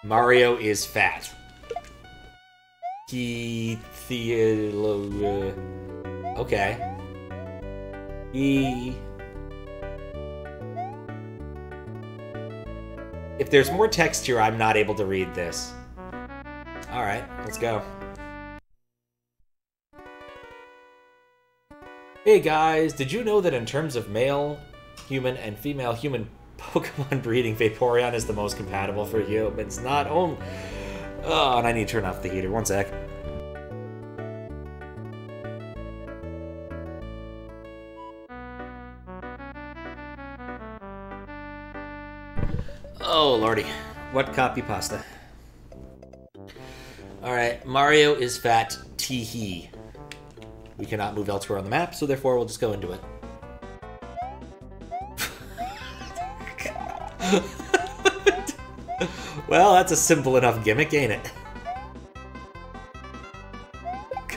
Mario is fat. Okay. If there's more text here, I'm not able to read this. Alright, let's go. Hey guys, did you know that in terms of male human and female human Pokemon breeding, Vaporeon is the most compatible for humans? Not only... Oh, and I need to turn off the heater. One sec. Oh, lordy. What copy pasta? Alright, Mario is fat, tee-hee. We cannot move elsewhere on the map, so therefore we'll just go into it. Well, that's a simple enough gimmick, ain't it?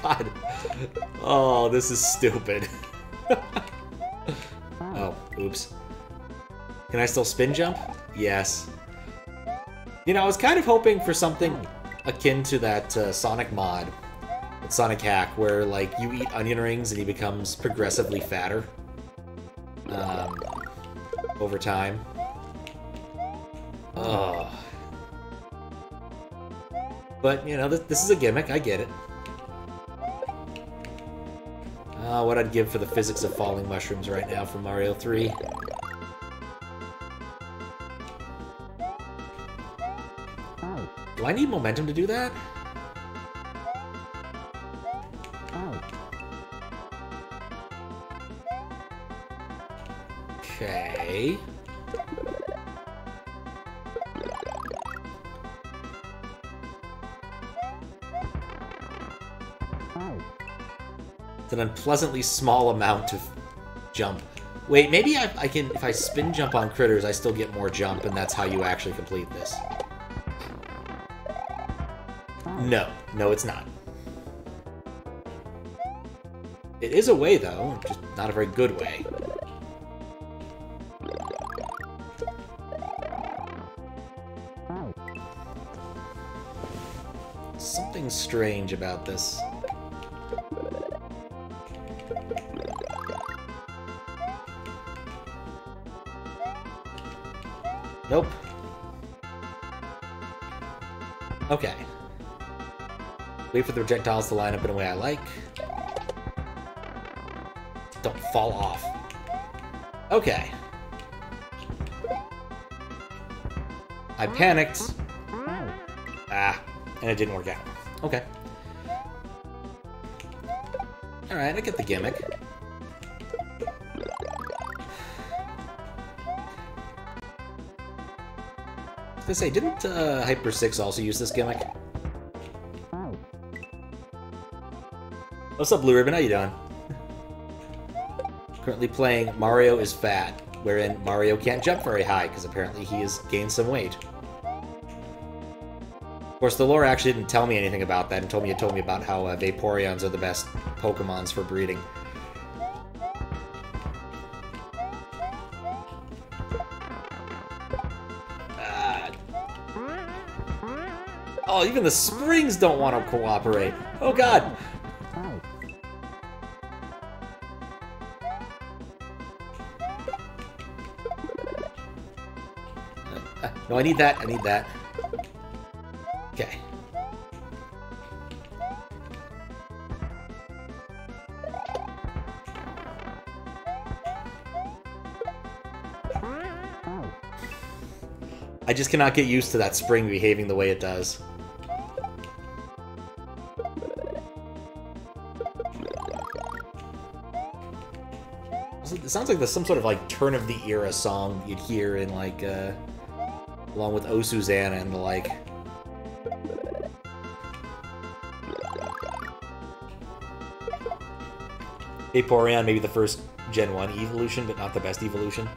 God. Oh, this is stupid. Oh, oops. Can I still spin jump? Yes. You know, I was kind of hoping for something akin to that Sonic mod, that Sonic hack, where, like, you eat onion rings and he becomes progressively fatter over time. Oh. But, you know, this is a gimmick, I get it. What I'd give for the physics of falling mushrooms right now from Mario 3. Do I need momentum to do that? Okay. It's an unpleasantly small amount of jump. Wait, maybe I can, if I spin jump on critters, I still get more jump, and that's how you actually complete this. No. No, it's not. It is a way, though, just not a very good way. Something strange about this. Nope. Okay. Wait for the projectiles to line up in a way I like. Don't fall off. Okay. I panicked. Ah, and it didn't work out. Okay. Alright, I get the gimmick. I was gonna say, didn't Hyper 6 also use this gimmick? What's up, Blue Ribbon? How you doing? Currently playing Mario is Fat, wherein Mario can't jump very high, because apparently he has gained some weight. Of course, the lore actually didn't tell me anything about that, and told me about how Vaporeons are the best Pokemons for breeding. Oh, even the springs don't want to cooperate. Oh, God! No, I need that. I need that. Okay. I just cannot get used to that spring behaving the way it does. It sounds like there's some sort of, like, turn-of-the-era song you'd hear in, like, along with Oh Susanna and the like. Vaporeon, maybe the first Gen 1 evolution, but not the best evolution.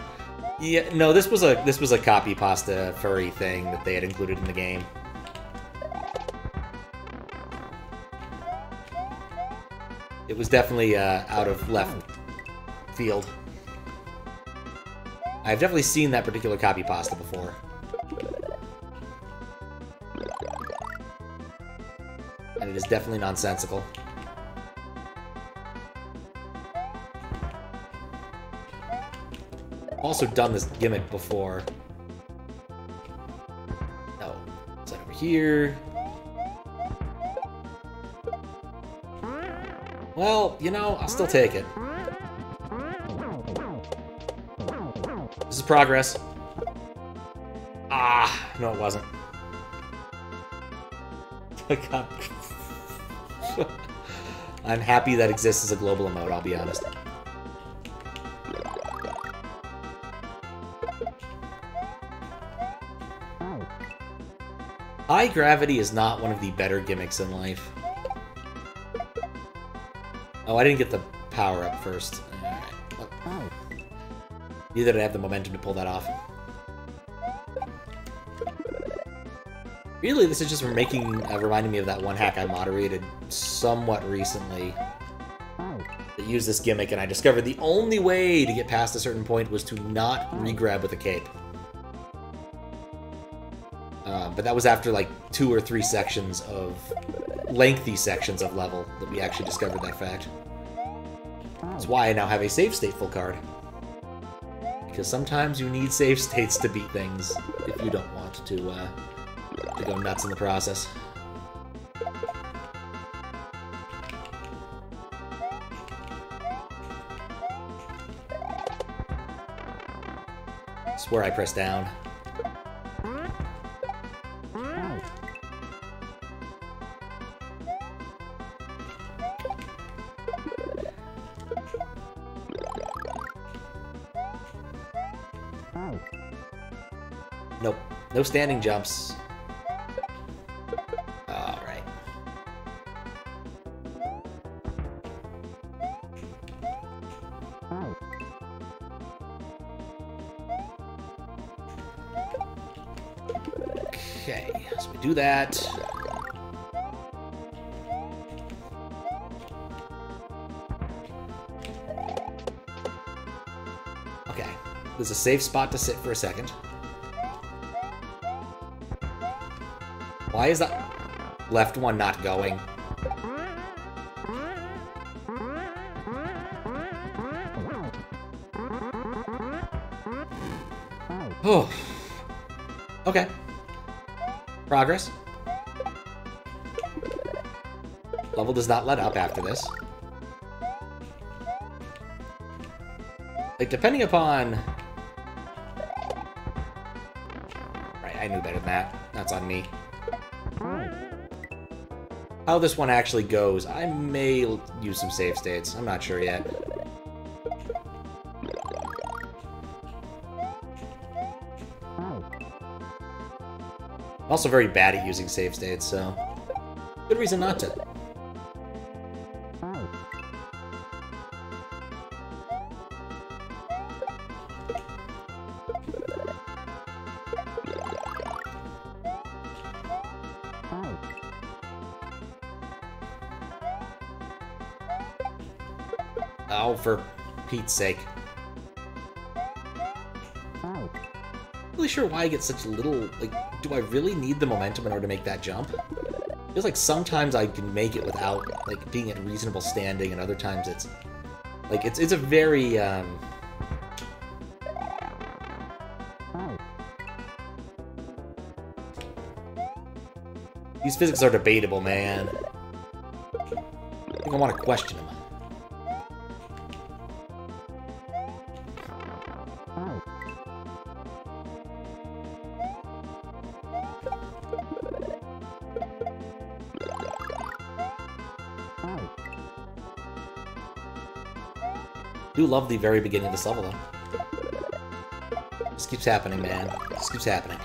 Yeah, no, this was a copy pasta furry thing that they had included in the game. It was definitely out of left field. I've definitely seen that particular copy pasta before. And it is definitely nonsensical. I've also done this gimmick before. No. Is that over here? Well, you know, I'll still take it. This is progress. Ah, no it wasn't. I'm happy that exists as a global emote, I'll be honest. High gravity is not one of the better gimmicks in life. Oh, I didn't get the power up first. Alright. Well, neither did I have the momentum to pull that off. Really, this is just reminding me of that one hack I moderated somewhat recently that used this gimmick, and I discovered the only way to get past a certain point was to not re-grab with a cape. But that was after like 2 or 3 sections of lengthy sections of level that we actually discovered that fact. That's why I now have a save state full card. Because sometimes you need save states to beat things if you don't want to go nuts in the process. That's where I press down. Nope. No standing jumps. Alright. Okay, so we do that. Okay, there's a safe spot to sit for a second. Why is that left one not going? Oh. Okay. Progress. Level does not let up after this. Like, depending upon... Right, I knew better than that. That's on me. How this one actually goes, I may use some save states. I'm not sure yet. I'm also very bad at using save states, so good reason not to. Oh, for Pete's sake. Really sure why I get such little, like, do I really need the momentum in order to make that jump? Feels like sometimes I can make it without, like, being at reasonable standing, and other times it's, like, it's a very, These physics are debatable, man. I think I want to question them. I do love the very beginning of this level, though. This keeps happening, man. This keeps happening.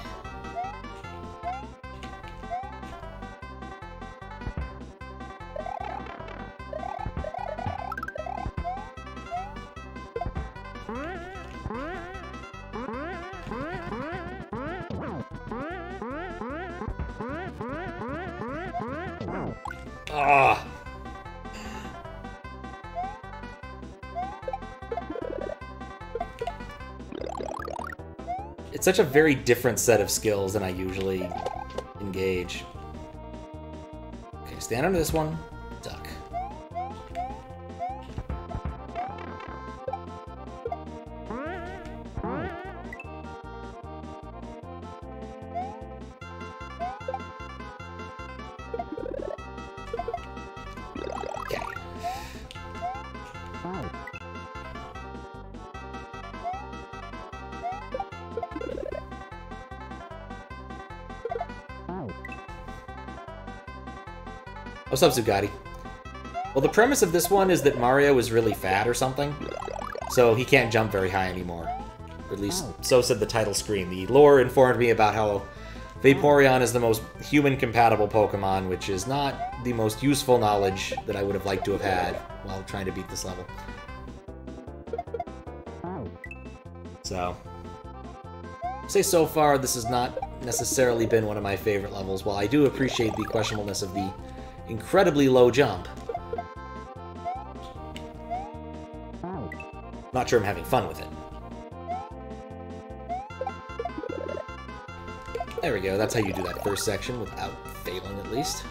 Ah. It's such a very different set of skills than I usually engage. Okay, stand under this one, duck. What's up, Zucati? Well, the premise of this one is that Mario is really fat or something, so he can't jump very high anymore. Or at least, so said the title screen. The lore informed me about how Vaporeon is the most human-compatible Pokemon, which is not the most useful knowledge that I would have liked to have had while trying to beat this level. So, I'd say so far this has not necessarily been one of my favorite levels, while I do appreciate the questionableness of the incredibly low jump. Not sure I'm having fun with it. There we go, that's how you do that first section without failing at least.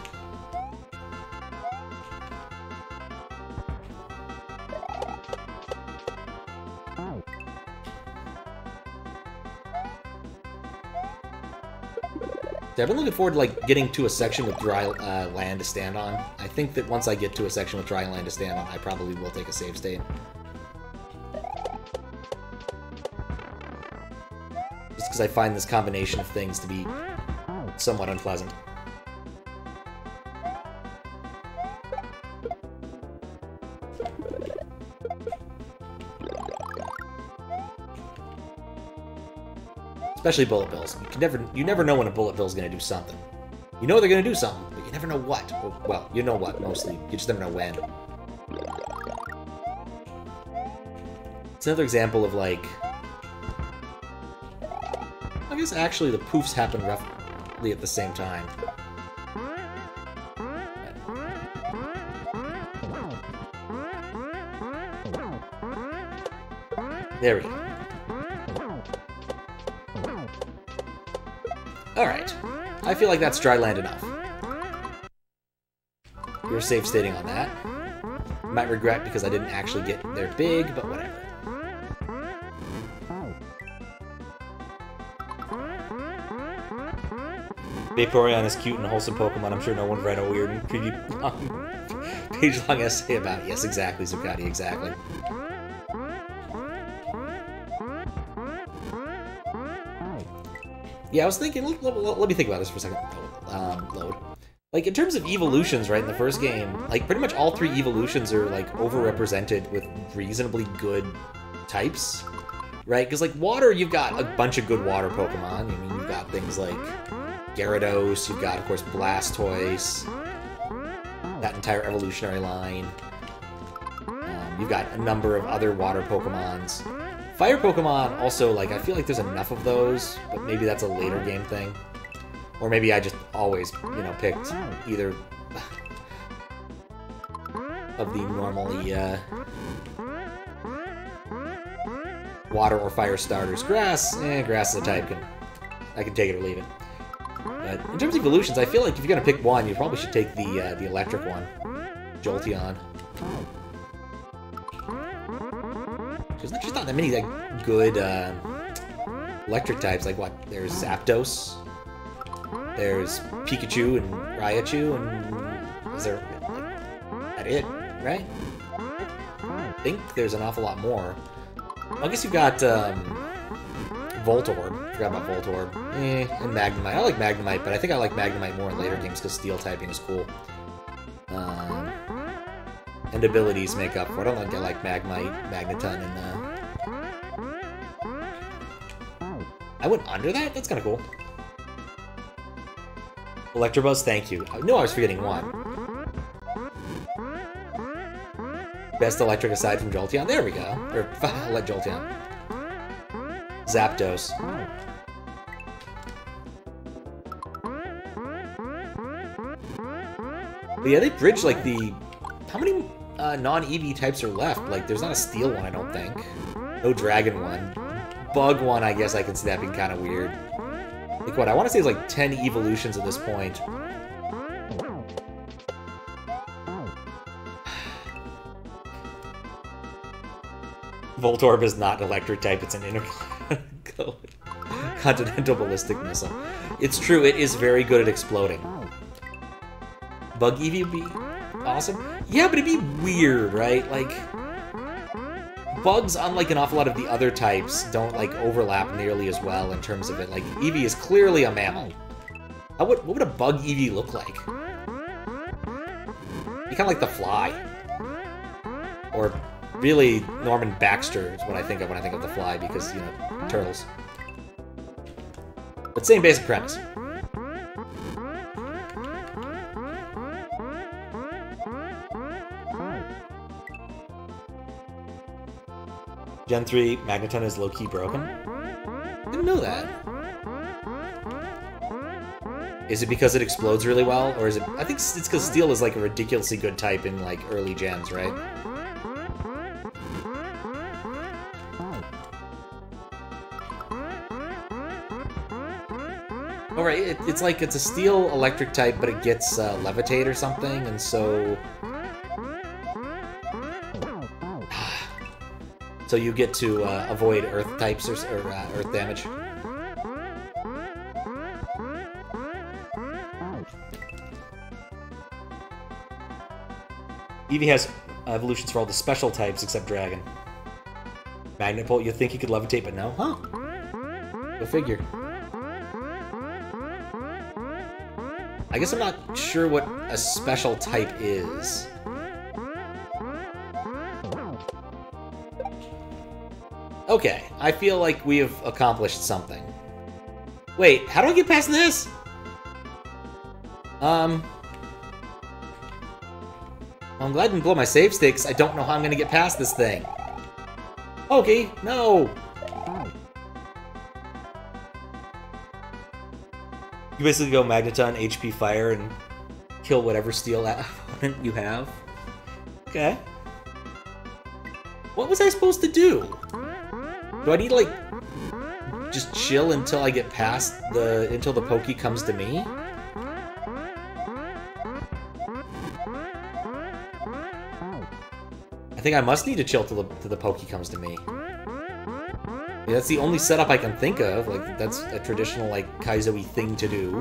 I've been looking forward to like getting to a section with dry land to stand on. I think that once I get to a section with dry land to stand on, I probably will take a save state. Just because I find this combination of things to be somewhat unpleasant. Especially bullet bills. You never know when a bullet bill is going to do something. You know they're going to do something, but you never know what. Or, well, you know what, mostly. You just never know when. It's another example of, like... I guess actually the poofs happen roughly at the same time. There we go. Alright. I feel like that's dry land enough. You're safe stating on that. Might regret because I didn't actually get there big, but whatever. Vaporeon is cute and wholesome Pokemon. I'm sure no one read a weird and page-long essay about it. Yes, exactly, Zucati, exactly. Yeah, I was thinking, let me think about this for a second. Load. Like, in terms of evolutions, right, in the first game, like, pretty much all three evolutions are, like, overrepresented with reasonably good types, right? Because, like, water, you've got a bunch of good water Pokemon. I mean, you've got things like Gyarados, you've got, of course, Blastoise, that entire evolutionary line. You've got a number of other water Pokemons. Fire Pokemon, also, like, I feel like there's enough of those, but maybe that's a later game thing. Or maybe I just always, you know, picked either of the normally, water or fire starters. Grass, grass is a type, I can take it or leave it. But in terms of evolutions, I feel like if you're gonna pick one, you probably should take the electric one. Jolteon. There's just not that many like good electric types. Like what? There's Zapdos. There's Pikachu and Raichu, and is there like, that it? Right? I think there's an awful lot more. I guess you've got Voltorb. Forgot about Voltorb. And Magnemite. I like Magnemite, but I think I like Magnemite more in later games because Steel typing is cool. And abilities make up for it. I don't think I like Magmite, Magneton, and I went under that? That's kind of cool. Electabuzz, thank you. I knew I was forgetting one. Best electric aside from Jolteon. There we go. Or, I'll let Jolteon. Zapdos. But yeah, they bridged, like, the... How many non-EV types are left? Like, there's not a Steel one, I don't think. No Dragon one. Bug one, I guess I can see that being kind of weird. Like, what, I want to say it's like 10 evolutions at this point. Voltorb is not electric type, it's an intercontinental ballistic missile. It's true, it is very good at exploding. Bug Eevee would be awesome. Yeah, but it'd be weird, right? Like, bugs, unlike an awful lot of the other types, don't, like, overlap nearly as well in terms of it. Like, Eevee is clearly a mammal. What would a bug Eevee look like? Be kind of like the Fly. Or, really, Norman Baxter is what I think of when I think of the Fly, because, you know, turtles. But same basic premise. Gen 3, Magneton is low-key broken? Didn't know that. Is it because it explodes really well, or is it... I think it's because Steel is, like, a ridiculously good type in, like, early gens, right? Alright, it's like, it's a Steel electric type, but it gets, Levitate or something, and so... So you get to avoid Earth types or Earth damage. Eevee has evolutions for all the special types except Dragon. Magnet Bolt, you think you could levitate, but no? Huh. Go figure. I guess I'm not sure what a special type is. Okay, I feel like we have accomplished something. Wait, how do I get past this? Well, I'm glad I didn't blow my save stakes. I don't know how I'm gonna get past this thing. Okay, no! You basically go Magneton, HP Fire, and kill whatever Steel opponent you have. Okay. What was I supposed to do? Do I need to, like, just chill until I get past until the Poke comes to me? I think I must need to chill till the Poke comes to me. Yeah, that's the only setup I can think of. Like, that's a traditional, like, Kaizo-y thing to do.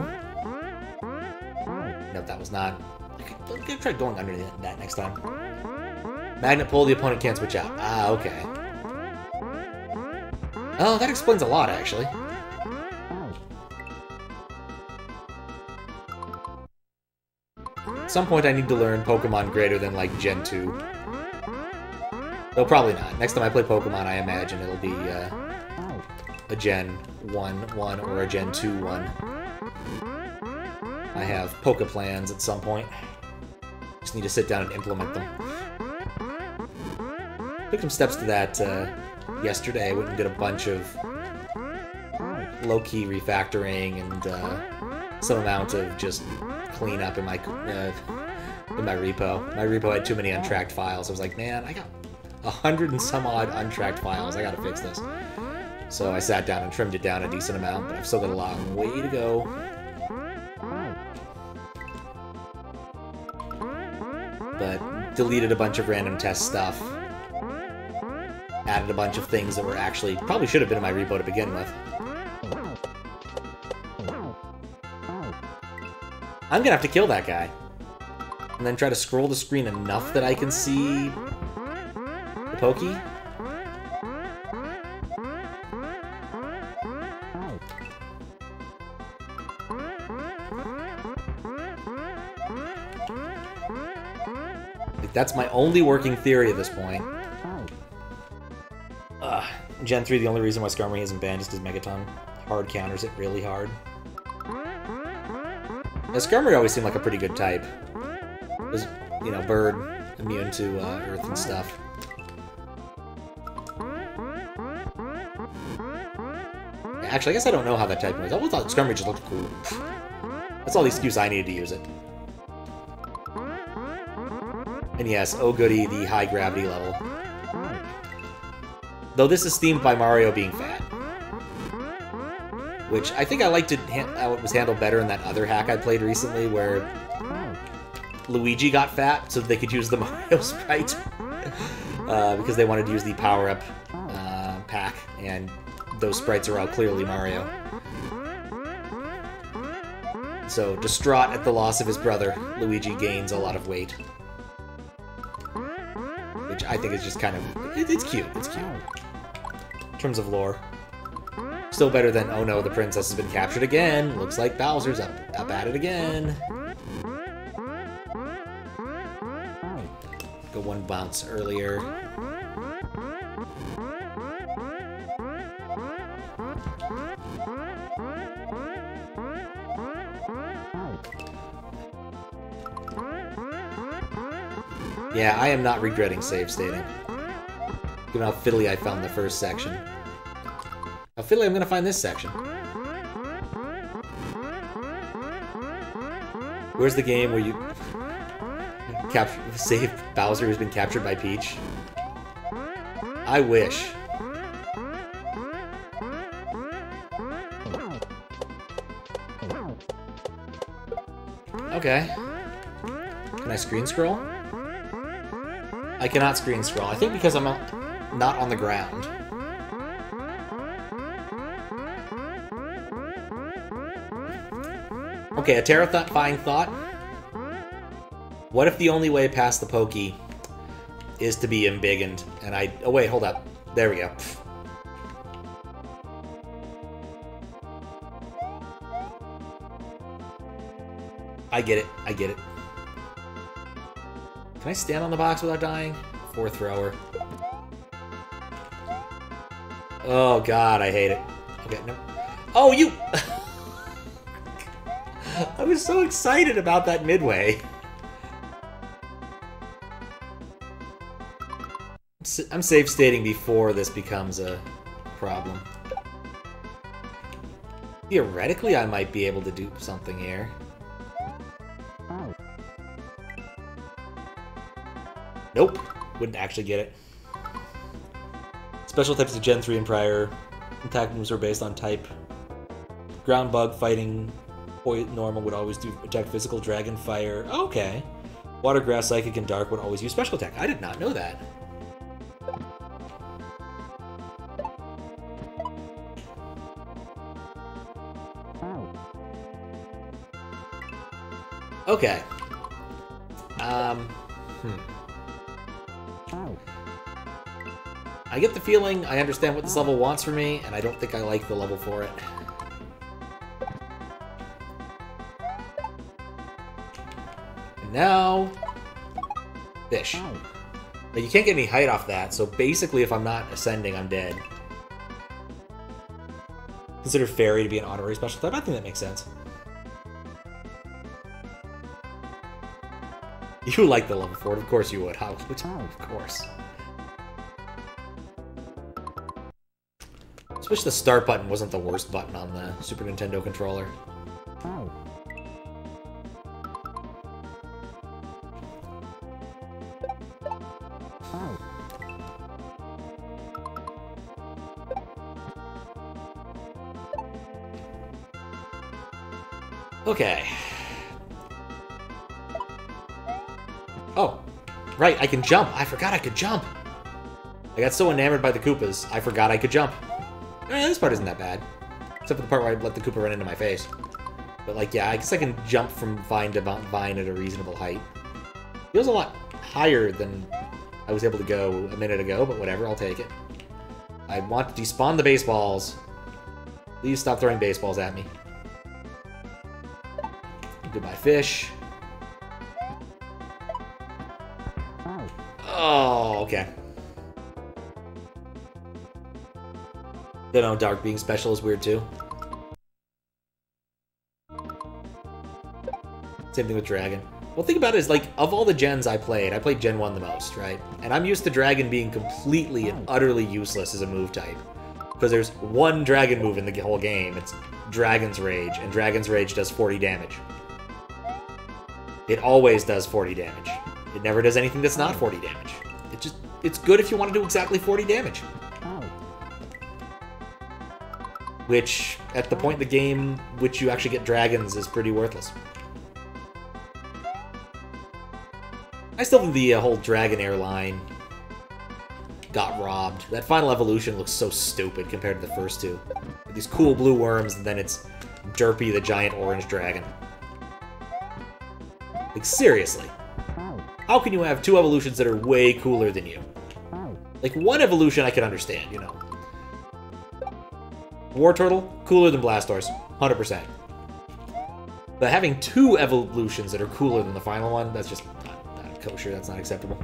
No, that was not. I'm gonna try going under that next time. Magnet Pull, the opponent can't switch out. Ah, okay. Oh, that explains a lot, actually. At some point I need to learn Pokemon greater than, like, Gen 2. Though probably not. Next time I play Pokemon, I imagine it'll be, a Gen 1 or a Gen 2 1. I have Poke plans at some point. Just need to sit down and implement them. Took some steps to that, yesterday. I went and did a bunch of low-key refactoring and some amount of just cleanup in my repo. My repo had too many untracked files. I was like, man, I got 100 and some odd untracked files. I gotta fix this. So I sat down and trimmed it down a decent amount, but I've still got a long way to go. But deleted a bunch of random test stuff. Added a bunch of things that were actually probably should have been in my repo to begin with. I'm gonna have to kill that guy. And then try to scroll the screen enough that I can see the Pokey. Like, that's my only working theory at this point. Gen 3, the only reason why Skarmory isn't banned is because Megaton hard counters it really hard. Yeah, Skarmory always seemed like a pretty good type. It was, you know, bird, immune to earth and stuff. Yeah, actually, I guess I don't know how that type was. I always thought Skarmory just looked cool. That's all the excuse I needed to use it. And yes, oh goody, the high gravity level. Though this is themed by Mario being fat. Which I think I liked how it was handled better in that other hack I played recently where Luigi got fat so they could use the Mario sprite. because they wanted to use the power-up pack, and those sprites are all clearly Mario. So, distraught at the loss of his brother, Luigi gains a lot of weight. Which I think is just kind of... It's cute, it's cute. In terms of lore. Still better than, oh no, the princess has been captured again. Looks like Bowser's up at it again. Go one bounce earlier. Yeah, I am not regretting save stating. Given how fiddly I found the first section. How fiddly I'm gonna find this section. Where's the game where you save Bowser who's been captured by Peach? I wish. Okay. Can I screen scroll? I cannot screen scroll. I think because I'm not on the ground. Okay, a terrifying thought. What if the only way past the pokey is to be embiggened? And I... Oh wait, hold up. There we go. I get it. I get it. Can I stand on the box without dying? 4 thrower. Oh god, I hate it. Okay, no. Oh, you... I was so excited about that midway. I'm save stating before this becomes a problem. Theoretically, I might be able to do something here. Nope. Wouldn't actually get it. Special types of Gen 3 and prior. Attack moves are based on type. Ground bug, fighting, normal would always do attack physical, dragon, fire. Okay. Water, grass, psychic, and dark would always use special attack. I did not know that. Okay. I get the feeling I understand what this level wants from me, and I don't think I like the level for it. And now... Fish. But you can't get any height off that, so basically if I'm not ascending, I'm dead. Consider fairy to be an honorary special type. I think that makes sense. You like the level for it, of course you would. How? Of course. I wish the start button wasn't the worst button on the Super Nintendo controller. Okay. Oh, right, I can jump. I forgot I could jump. I got so enamored by the Koopas, I forgot I could jump. This part isn't that bad. Except for the part where I let the Koopa run into my face. But, like, yeah, I guess I can jump from vine to vine at a reasonable height. Feels a lot higher than I was able to go a minute ago, but whatever, I'll take it. I want to despawn the baseballs. Please stop throwing baseballs at me. Goodbye, fish. Oh, okay. Don't know, dark being special is weird too. Same thing with dragon. Well, think about it is, like, of all the gens I played Gen 1 the most, right? And I'm used to dragon being completely and utterly useless as a move type. Because there's one dragon move in the whole game. It's Dragon's Rage, and Dragon's Rage does 40 damage. It always does 40 damage. It never does anything that's not 40 damage. It's good if you want to do exactly 40 damage. Which, at the point in the game which you actually get dragons, is pretty worthless. I still think the whole Dragon airline got robbed. That final evolution looks so stupid compared to the first two. With these cool blue worms, and then it's Derpy, the giant orange dragon. Like, seriously. How can you have two evolutions that are way cooler than you? Like, one evolution I can understand, you know. War Turtle, cooler than Blastoise, 100%. But having two evolutions that are cooler than the final one, that's just not kosher, that's not acceptable.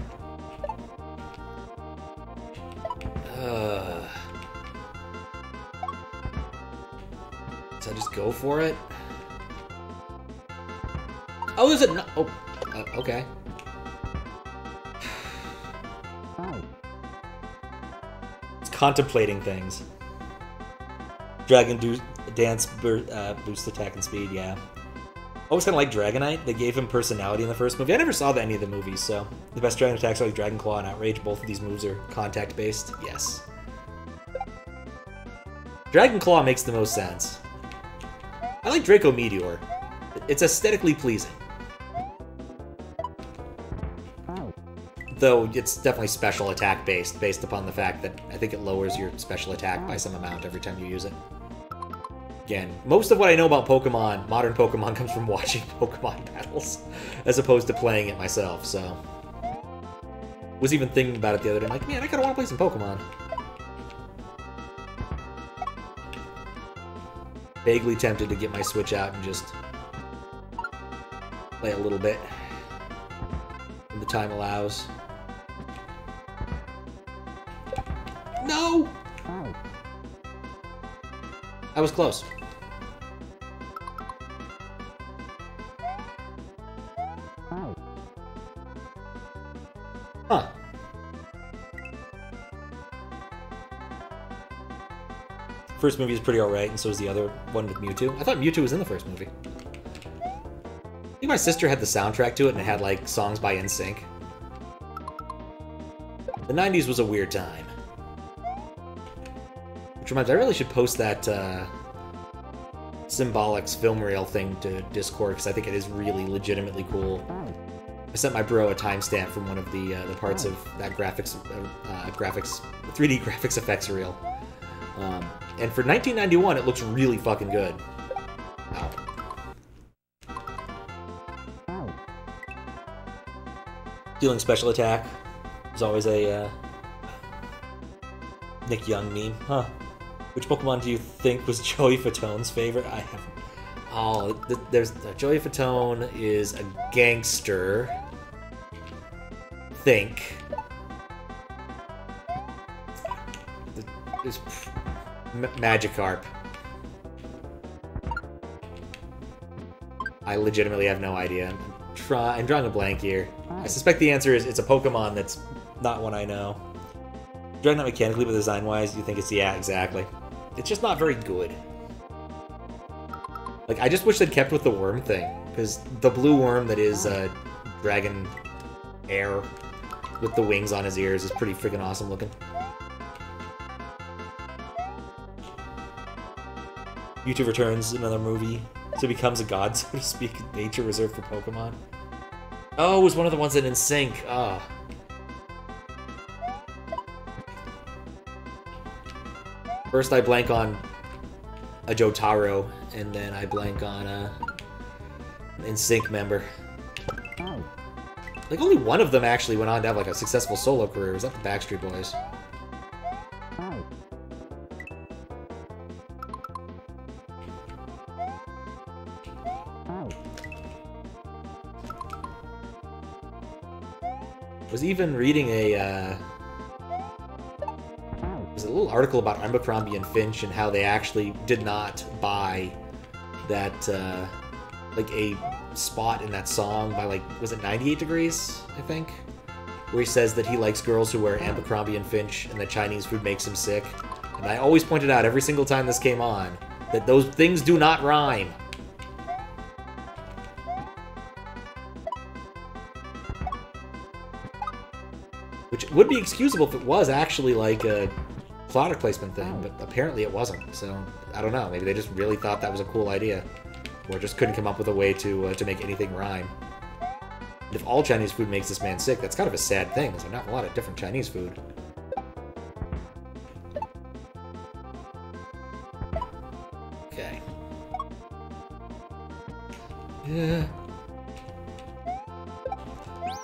So I just go for it? Oh, there's a... Oh, okay. It's contemplating things. Dragon Dance boost attack and speed, yeah. Always kind of like Dragonite. They gave him personality in the first movie. I never saw any of the movies, so... The best Dragon attacks are like Dragon Claw and Outrage. Both of these moves are contact-based. Yes. Dragon Claw makes the most sense. I like Draco Meteor. It's aesthetically pleasing. Though it's definitely special attack based upon the fact that I think it lowers your special attack by some amount every time you use it. Again, most of what I know about Pokemon, modern Pokemon, comes from watching Pokemon battles, as opposed to playing it myself, so... Was even thinking about it the other day, I'm like, man, I kinda wanna play some Pokemon. Vaguely tempted to get my Switch out and just play a little bit when the time allows. No! I was close. Huh. First movie is pretty alright, and so is the other one with Mewtwo. I thought Mewtwo was in the first movie. I think my sister had the soundtrack to it, and it had, like, songs by NSYNC. The 90s was a weird time. Which reminds me, I really should post that, Symbolics film reel thing to Discord, because I think it is really legitimately cool. I sent my bro a timestamp from one of the parts of that 3D graphics effects reel. And for 1991, it looks really fucking good. Ow. Dealing special attack is always a Nick Young meme. Huh. Which Pokemon do you think was Joey Fatone's favorite? I haven't. Oh, there's Joey Fatone is a gangster. Think. There's Magikarp. I legitimately have no idea. I'm drawing a blank here. I suspect the answer is it's a Pokemon that's not one I know. Drawing not mechanically, but design-wise, you think it's... Yeah, exactly. It's just not very good. Like, I just wish they'd kept with the worm thing, because the blue worm that is Dragon Air with the wings on his ears is pretty freaking awesome looking. Mewtwo returns, another movie, so he becomes a god, so to speak, nature reserved for Pokemon. Oh, it was one of the ones that NSYNC. Ah. First I blank on a Jotaro, and then I blank on an NSYNC member. Like, only one of them actually went on to have, like, a successful solo career. Was that the Backstreet Boys? Was even reading a little article about Abercrombie and Finch and how they actually did not buy that like a spot in that song by, like, was it 98 Degrees, I think, where he says that he likes girls who wear Abercrombie and Finch and that Chinese food makes him sick. And I always pointed out every single time this came on that those things do not rhyme. Which would be excusable if it was actually like a product placement thing, but apparently it wasn't. So, I don't know. Maybe they just really thought that was a cool idea. Or just couldn't come up with a way to make anything rhyme. And if all Chinese food makes this man sick, that's kind of a sad thing. There's not a lot of different Chinese food. Okay. Yeah.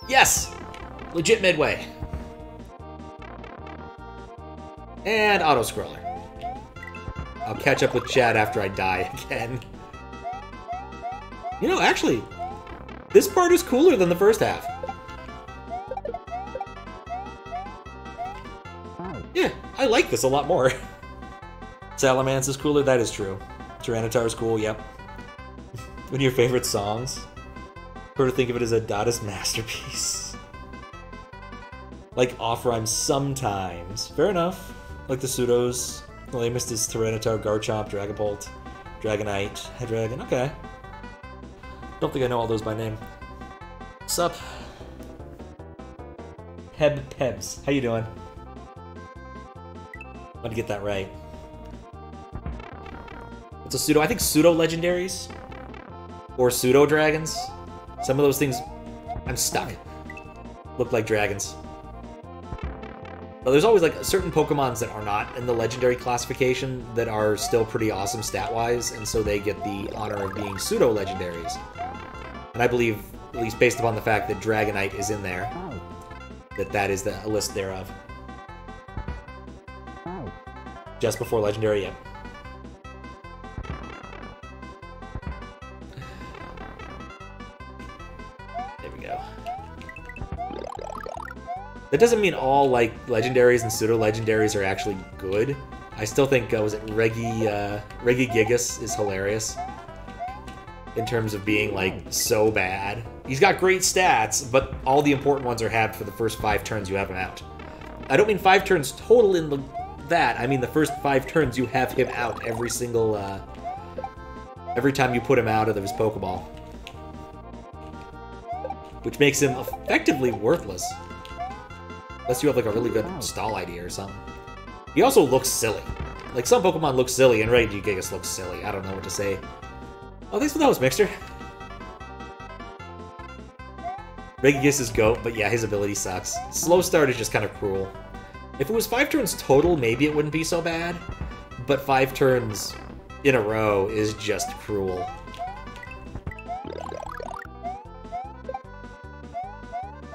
Yes! Legit midway. And auto-scroller. I'll catch up with Chad after I die again. You know, actually, this part is cooler than the first half. Yeah, I like this a lot more. Salamence is cooler, that is true. Tyranitar is cool, yep. One of your favorite songs? Sort of think of it as a Dadaist masterpiece. Like off-rhyme sometimes. Fair enough. Like the pseudos. The lamest is Tyranitar, Garchomp, Dragapult, Dragonite, Hydreigon. Okay. Don't think I know all those by name. Sup? Pebs. How you doing? Want to get that right. What's a pseudo? I think pseudo legendaries or pseudo dragons. Some of those things, I'm stuck. Look like dragons. But there's always like certain Pokemons that are not in the legendary classification that are still pretty awesome stat-wise, and so they get the honor of being pseudo legendaries. And I believe, at least based upon the fact that Dragonite is in there, that is a list thereof. Just before legendary, yep. There we go. That doesn't mean all like legendaries and pseudo legendaries are actually good. I still think was it Regigigas is hilarious in terms of being like so bad. He's got great stats, but all the important ones are had for the first 5 turns you have him out. I don't mean 5 turns total in that. I mean the first 5 turns you have him out every single every time you put him out of his Pokeball, which makes him effectively worthless. Unless you have like a really good stall idea or something. He also looks silly. Like some Pokemon look silly and Regigigas looks silly. I don't know what to say. Oh, thanks for the host, Mixter. Regigigas is GOAT, but yeah, his ability sucks. Slow start is just kind of cruel. If it was 5 turns total, maybe it wouldn't be so bad. But 5 turns in a row is just cruel.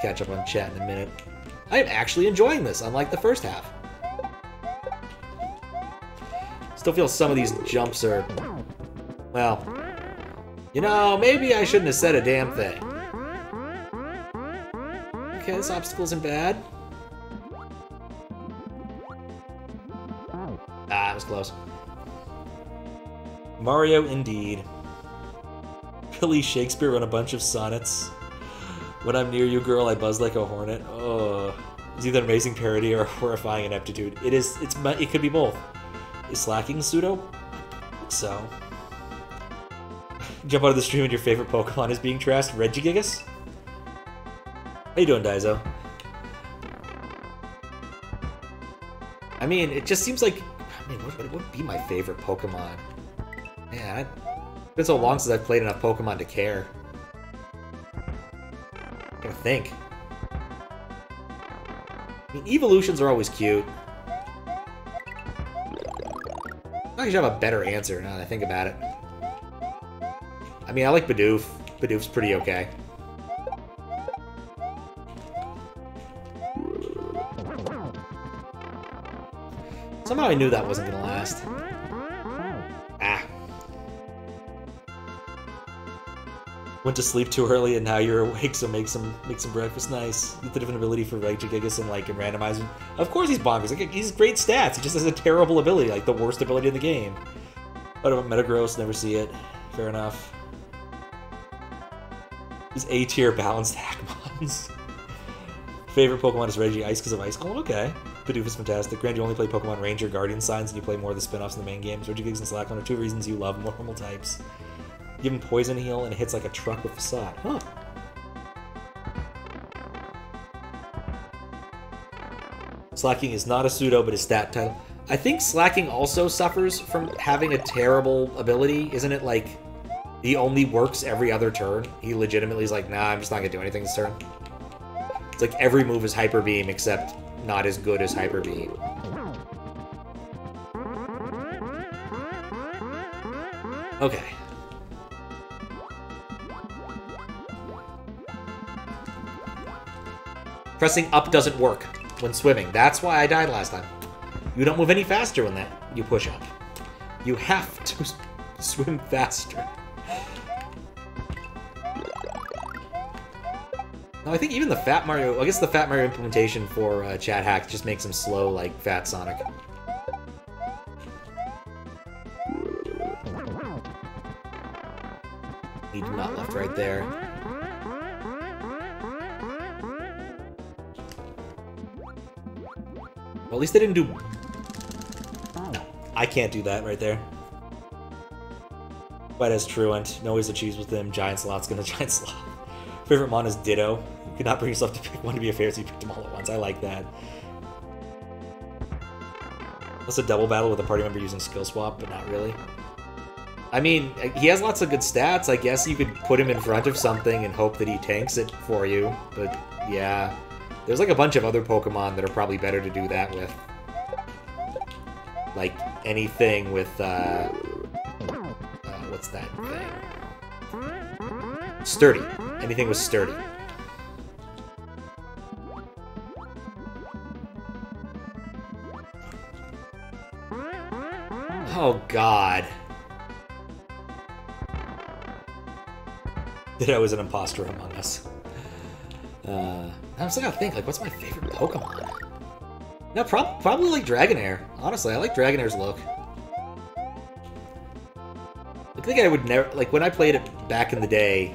Catch up on chat in a minute. I am actually enjoying this, unlike the first half. Still feel some of these jumps are... well... you know, maybe I shouldn't have said a damn thing. Okay, this obstacle isn't bad. Ah, it was close. Mario, indeed. Billy Shakespeare on a bunch of sonnets. When I'm near you, girl, I buzz like a hornet. Oh, it's either an amazing parody or horrifying ineptitude. It could be both. Is slacking pseudo? So. Jump out of the stream and your favorite Pokemon is being trashed. Regigigas? How you doing, Daizo? I mean, it just seems like... I mean, what would be my favorite Pokemon? Man, it's been so long since I've played enough Pokemon to care. I gotta think. I mean, evolutions are always cute. I should have a better answer now that I think about it. I mean, I like Bidoof. Bidoof's pretty okay. Somehow I knew that wasn't gonna last. Ah. Went to sleep too early and now you're awake, so make some breakfast. Nice. Get the different ability for Regigigas and like randomizing. Of course he's bonkers. Like, he's great stats. He just has a terrible ability, like the worst ability in the game. Thought about Metagross, never see it. Fair enough. These A-tier balanced Hackmons. Favorite Pokemon is Reggie Ice because of Ice Golem? Okay. Bidoof is fantastic. Grant, you only play Pokemon Ranger Guardian Signs and you play more of the spin-offs in the main games. Regigigas and Slackline are 2 reasons you love normal types. Give him Poison Heal and it hits like a truck with Facade. Huh. Slacking is not a pseudo, but a stat title. I think Slacking also suffers from having a terrible ability. Isn't it like he only works every other turn? He legitimately is like, nah, I'm just not gonna do anything this turn. It's like every move is Hyper Beam, except not as good as Hyper Beam. Okay. Pressing up doesn't work when swimming. That's why I died last time. You don't move any faster when you push up. You have to swim faster. No, I think even the Fat Mario... I guess the Fat Mario implementation for chat hack just makes him slow like Fat Sonic. Need not left right there. Well, at least they didn't do... No, I can't do that right there. But as truant, no ways to choose with him. Giant Slot's gonna Giant Slot. Favorite mon is Ditto. You could not bring yourself to pick one to be a favorite, so you picked them all at once. I like that. That's a double battle with a party member using skill swap, but not really. I mean, he has lots of good stats. I guess you could put him in front of something and hope that he tanks it for you. But yeah, there's like a bunch of other Pokemon that are probably better to do that with. Like anything with, what's that thing? Sturdy. Anything with Sturdy. Oh, God. That I was an imposter among us. I'm still gotta think, like, what's my favorite Pokemon? No, probably like Dragonair. Honestly, I like Dragonair's look. I think I would never... Like, when I played it back in the day...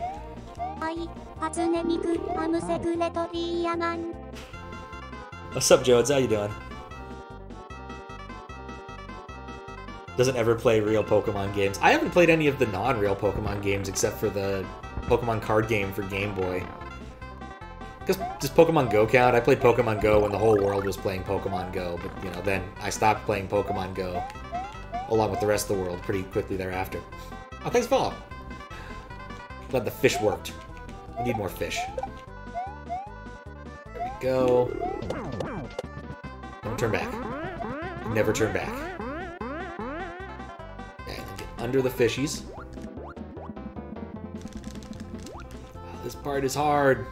What's up, Jodes? How you doing? Doesn't ever play real Pokemon games. I haven't played any of the non-real Pokemon games except for the Pokemon card game for Game Boy. Does Pokemon Go count? I played Pokemon Go when the whole world was playing Pokemon Go, but, you know, then I stopped playing Pokemon Go along with the rest of the world pretty quickly thereafter. Oh, thanks, Paul. Glad the fish worked. We need more fish. There we go. Don't turn back. Never turn back. Okay, then get under the fishies. Oh, this part is hard.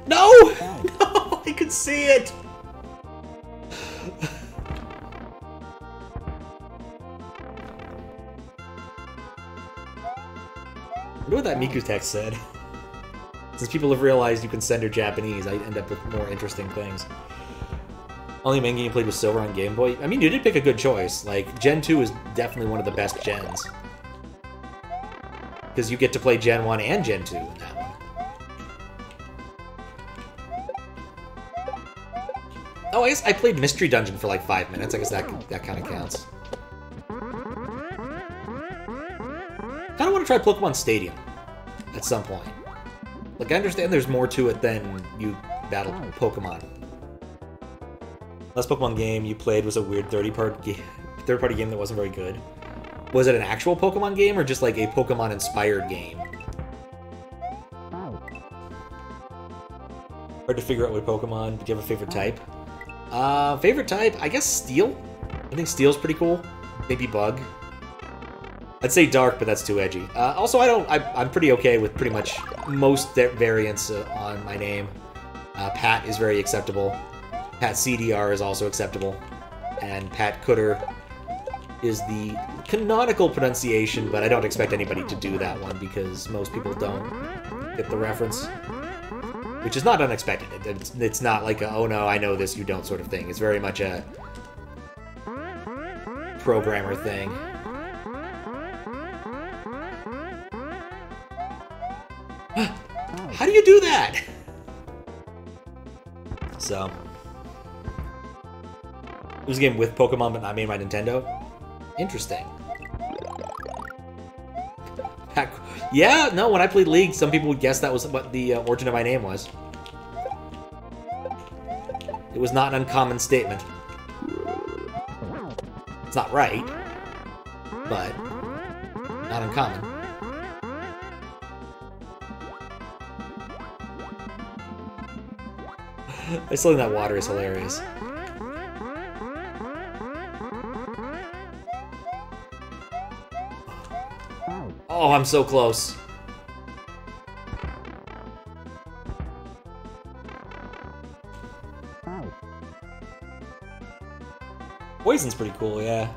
No! No! I could see it! I wonder what that Miku text said. Since people have realized you can send her Japanese, I end up with more interesting things. Only main game you played was Silver on Game Boy. I mean, you did pick a good choice. Like, Gen 2 is definitely one of the best gens. Because you get to play Gen 1 and Gen 2 in that one. Oh, I guess I played Mystery Dungeon for like 5 minutes. I guess that kind of counts. Kind of want to try Pokemon Stadium at some point. Like, I understand there's more to it than you battle Pokemon. Last Pokemon game you played was a weird third-party game that wasn't very good. Was it an actual Pokemon game or just like a Pokemon-inspired game? Hard to figure out what Pokemon. Do you have a favorite type? Favorite type? I guess Steel. I think Steel's pretty cool. Maybe Bug. I'd say Dark, but that's too edgy. Also, I'm pretty okay with pretty much most variants on my name. Pat is very acceptable. Pat CDR is also acceptable. And Pat Cutter is the canonical pronunciation, but I don't expect anybody to do that one because most people don't get the reference. Which is not unexpected. It's not like a, oh no, I know this, you don't sort of thing. It's very much a programmer thing. How do you do that? So, it was a game with Pokemon, but not made by Nintendo. Interesting. Yeah, no, when I played League, some people would guess that was what the origin of my name was. It was not an uncommon statement. It's not right, but not uncommon. I still think that water is hilarious. Oh, I'm so close. Poison's pretty cool, yeah.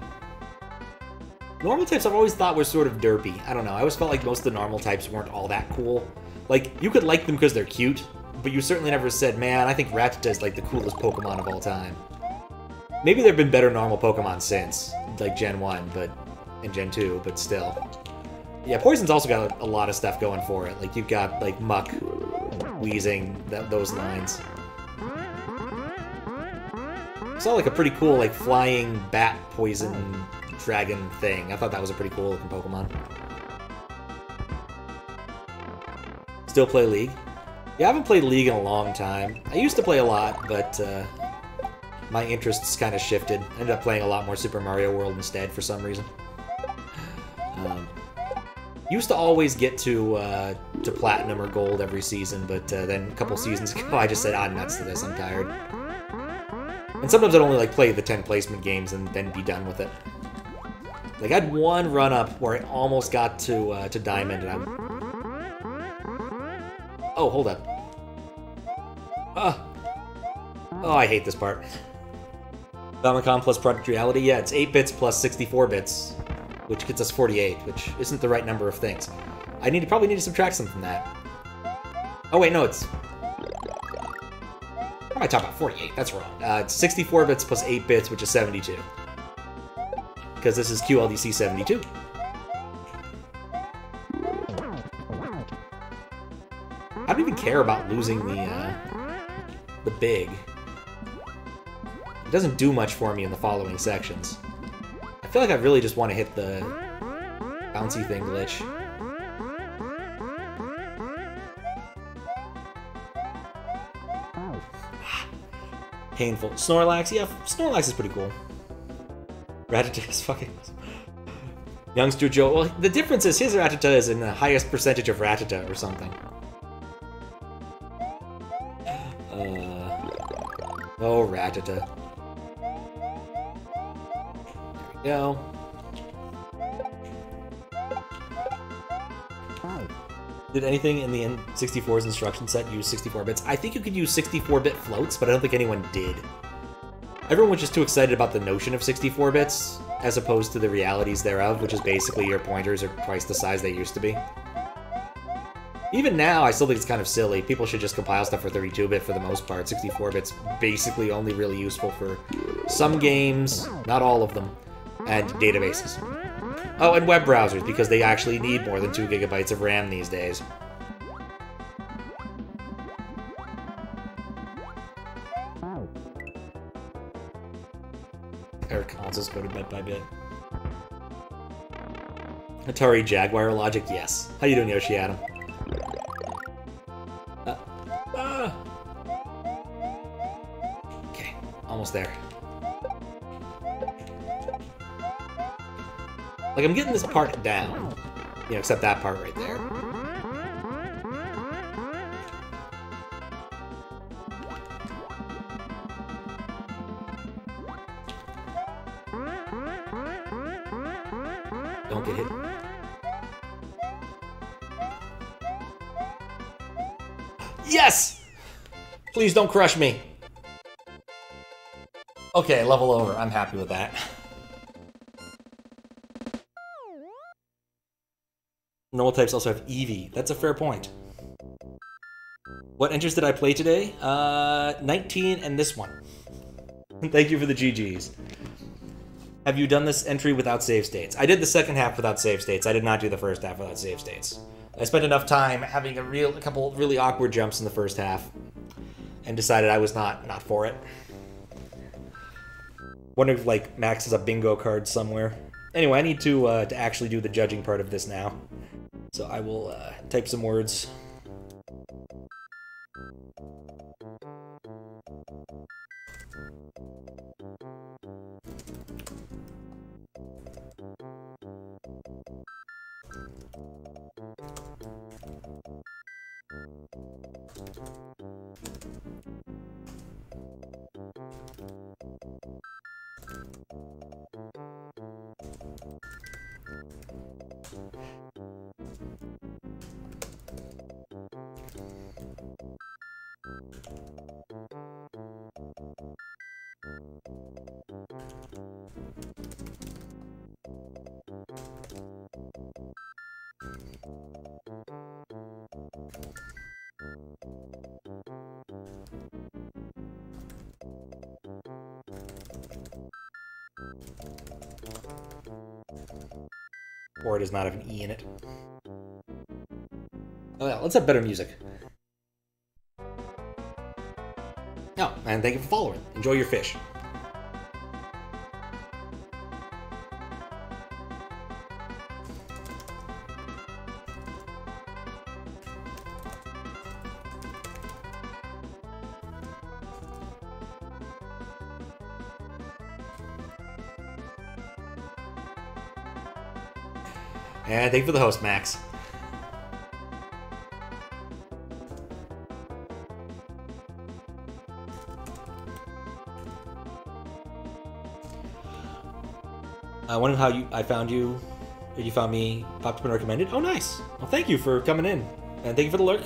Normal types I've always thought were sort of derpy. I don't know, I always felt like most of the normal types weren't all that cool. Like, you could like them because they're cute, but you certainly never said, man, I think Rattata is like the coolest Pokemon of all time. Maybe there have been better normal Pokemon since, like Gen 1, but and Gen 2, but still. Yeah, Poison's also got a lot of stuff going for it. Like, you've got, like, Muck, Wheezing, those lines. It's all like a pretty cool, like, flying bat poison dragon thing. I thought that was a pretty cool looking Pokemon. Still play League? Yeah, I haven't played League in a long time. I used to play a lot, but my interests kind of shifted. I ended up playing a lot more Super Mario World instead for some reason. Used to always get to Platinum or Gold every season, but then a couple seasons ago I just said, ah, nuts to this, I'm tired. And sometimes I'd only like play the 10 placement games and then be done with it. Like, I had one run-up where I almost got to Diamond, and oh, hold up. Oh, I hate this part. Famicom plus Project Reality, yeah, it's 8 bits plus 64 bits, which gets us 48, which isn't the right number of things. I probably need to subtract some from that. Oh wait, no, it's... What am I talking about? 48, that's wrong. It's 64 bits plus 8 bits, which is 72. Because this is QLDC 72. I don't even care about losing the big. It doesn't do much for me in the following sections. I feel like I really just want to hit the bouncy thing glitch. Painful. Snorlax, yeah, Snorlax is pretty cool. Rattata is fucking awesome. Youngster Joe, well, the difference is his Rattata is in the highest percentage of Rattata or something. Oh, Rattata. There we go. Did anything in the N64's instruction set use 64 bits? I think you could use 64-bit floats, but I don't think anyone did. Everyone was just too excited about the notion of 64 bits, as opposed to the realities thereof, which is basically your pointers are twice the size they used to be. Even now, I still think it's kind of silly. People should just compile stuff for 32-bit for the most part. 64-bit's basically only really useful for some games, not all of them, and databases. Oh, and web browsers, because they actually need more than 2 gigabytes of RAM these days. Our consoles go to bit by bit. Atari Jaguar logic, yes. How you doing, Yoshi Adam? Okay, almost there. Like, I'm getting this part down. You know, except that part right there. Don't get hit. Yes! Please don't crush me. Okay, level over. I'm happy with that. Normal types also have Eevee. That's a fair point. What entries did I play today? 19 and this one. Thank you for the GGs. Have you done this entry without save states? I did the second half without save states. I did not do the first half without save states. I spent enough time having a couple really awkward jumps in the first half and decided I was not for it. Wonder if, like, Max has a bingo card somewhere. Anyway, I need to actually do the judging part of this now. So I will type some words. Or it does not have an E in it. Oh yeah, let's have better music. Oh, and thank you for following. Enjoy your fish. And thank you for the host, Max. I wondered how I found you. You found me, popped up and recommended. Oh, nice. Well, thank you for coming in. And thank you for the lurk.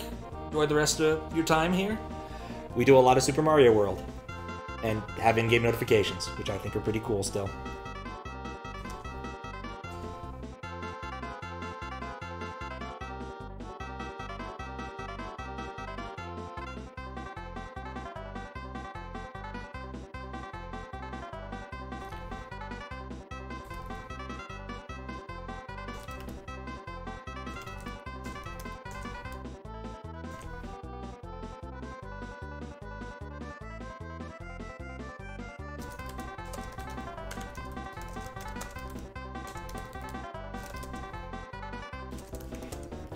Enjoy the rest of your time here. We do a lot of Super Mario World. And have in-game notifications, which I think are pretty cool still.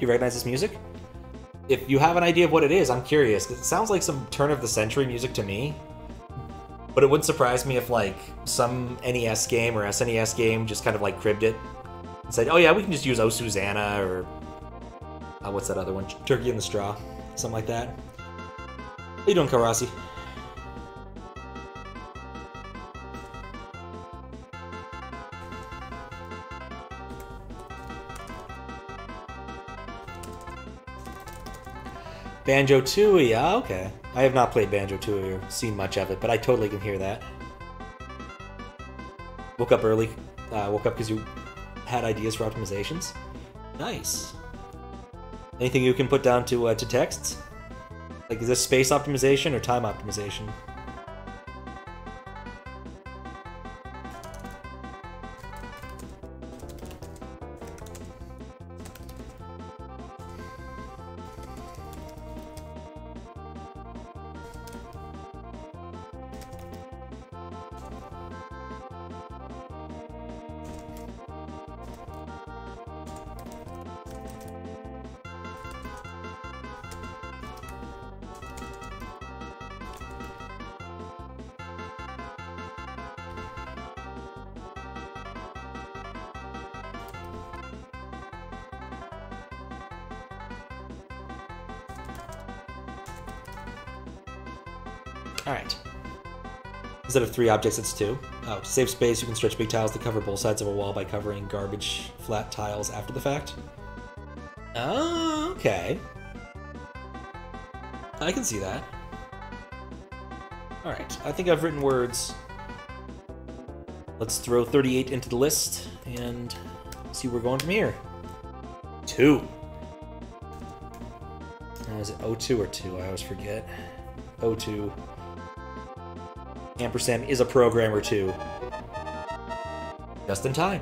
You recognize this music? If you have an idea of what it is, I'm curious. It sounds like some turn-of-the-century music to me. But it wouldn't surprise me if, like, some NES game or SNES game just kind of, like, cribbed it. And said, oh yeah, we can just use Oh Susanna, or... what's that other one? Turkey in the Straw. Something like that. How you doing, Karasi? Banjo-Tooie, yeah, okay. I have not played Banjo-Tooie or seen much of it, but I totally can hear that. Woke up early. Woke up because you had ideas for optimizations. Nice. Anything you can put down to text? Like, is this space optimization or time optimization? Alright. Instead of 3 objects, it's 2. Oh, to save space, you can stretch big tiles to cover both sides of a wall by covering garbage flat tiles after the fact. Oh, okay. I can see that. Alright, I think I've written words. Let's throw 38 into the list and see where we're going from here. 2. Now, is it 02 or 2? I always forget. 02. Ampersand is a programmer too. Just in time.